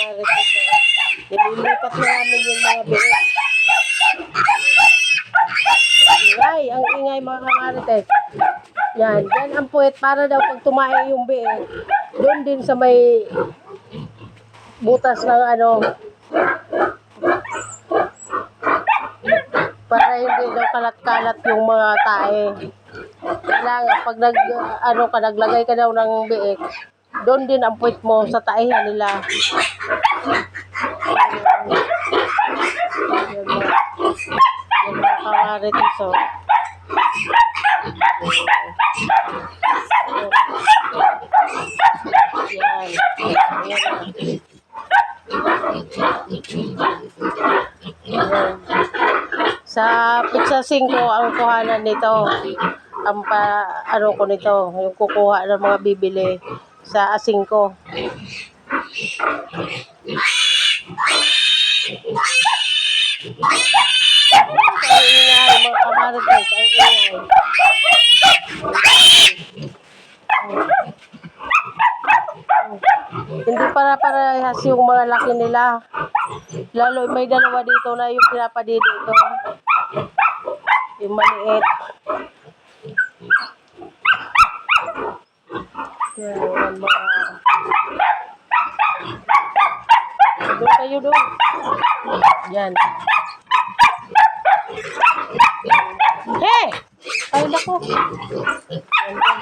kamarites. Nililipat na namin yung mga biik. Ingay, ang ingay mga kamarites. Yan, yan ang puwet para daw pag tumae yung biik. Doon din sa may butas ng ano, para hindi daw kalat-kalat yung mga tae. Kailangan pag naglagay ka daw ng biik, doon din ang puwet mo sa taehan nila. Yan mga kamarites, oh. Yan. Yan. Sa pizza 5 ang kuhanan nito. Ang ko nito, yung kukuha ng mga bibili sa 5. Ang ingay, mga kamarites, ang ingay. Hindi para-parehas yung mga laki nila. Lalo may dalawa dito na yung pinapadidi ito. Yung maliit. Yan, mga... Doon kayo doon. Yan. Hey! Ay, naku. Yan, yan.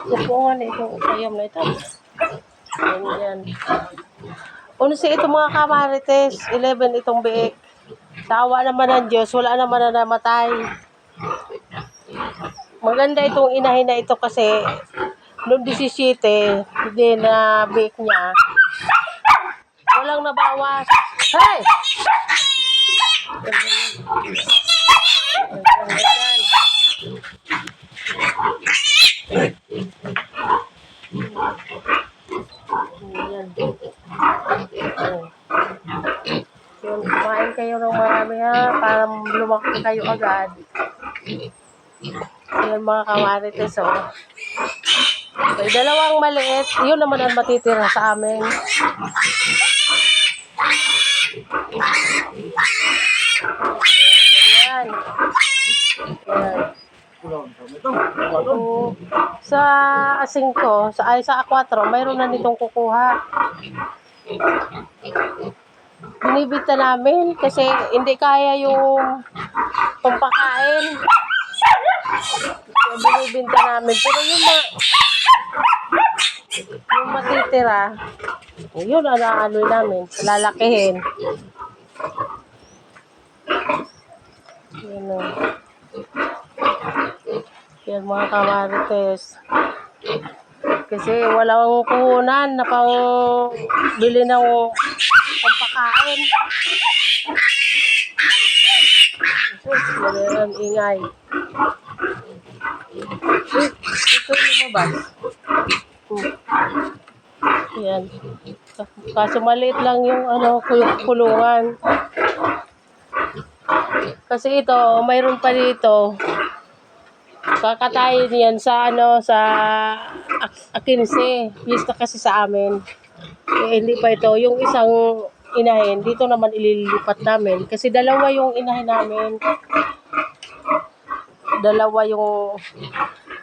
Kupungan ito. Ayam na ito. Yan. 11 ito mga kamarites. 11 itong biik. Tawa naman ng Diyos. Wala naman na namatay. Maganda itong inahin na ito kasi noong 17, hindi na biik niya. Walang nabawas. Hey! Yan. Yun, kumain kayo ng marami ha, para lumaki kayo agad. Yan mga kamarites, oh. May dalawang maliit, yun naman ang matitira sa amin. Yan. Yan. Sa 5, sa 4, mayroon na nitong kukuha. Binibita namin kasi hindi kaya yung pampakain. Binibinta namin. Pero yung matitira, yun ano namin, lalakihin. Yan o. Yan mga kamarites. Kasi walang puhunan na pang bili ng pampakain. Yan, ingay. Ito lumabas. Yan. Kaso maliit lang yung kulungan. Kasi ito, mayroon pa dito. Kakatayin yan sa sa 15. Pista kasi sa amin. Hindi pa ito. Yung isang inahin, dito naman ililipat namin. Kasi dalawa yung inahin namin. Dalawa yung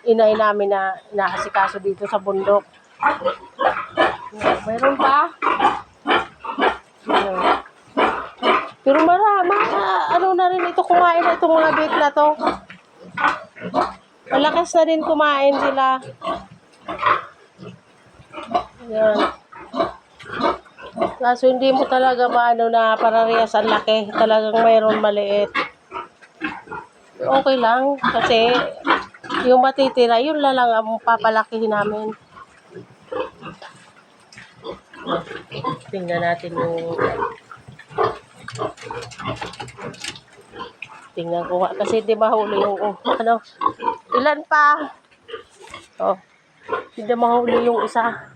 inahin namin na inaasikaso dito sa bundok. Mayroon pa. Pero ano na rin ito, kumain na itong mga bait na to. Malakas na din kumain sila. Yan. Kaso hindi mo talaga na parehas ang laki. Talagang mayroon maliit. Okay lang kasi yung matitira, yun lang ang papalakihin namin. Tingnan natin yung... Tingnan ko kasi hindi mahuli yung ilan pa? Oh. Hindi mahuli yung isa.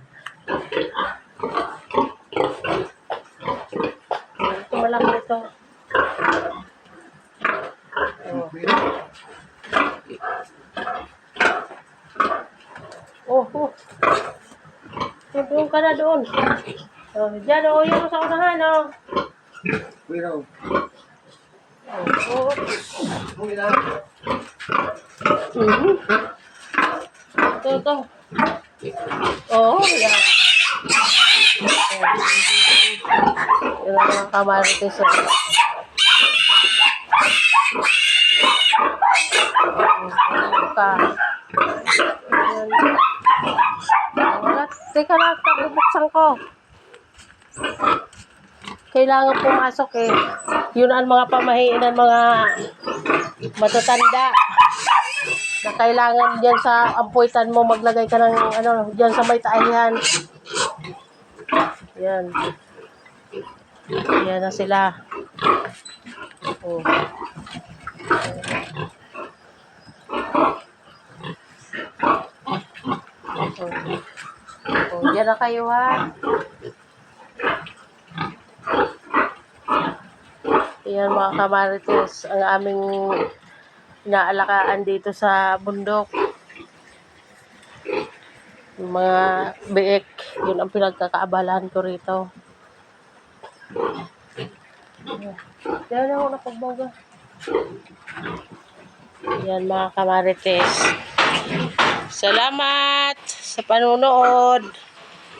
Ito malaki ito. Oh. Doon ka na doon. Oh, dyan, oh, yung sa unahan, oh. Pero, Oh, kung ilan, ito. Oo, yan. Yan ang mga kamarites, oh. Ka. Yan. Wala. Teka lang, bubuksan ko. Kailangan pumasok eh. Yun ang mga pamahiin ng mga matatanda. Na kailangan dyan sa ampuitan mo maglagay ka ng ano, dyan sa may taayan. Yan. Yan na sila. Oh. Oh, dyan na kayo ha. Yan mga kamarites, ang aming inaalakaan dito sa bundok. Yung mga biik, yun ang pinagkakaabalahan ko rito. Yan ako napagbaga. Yan mga kamarites. Salamat sa panunood.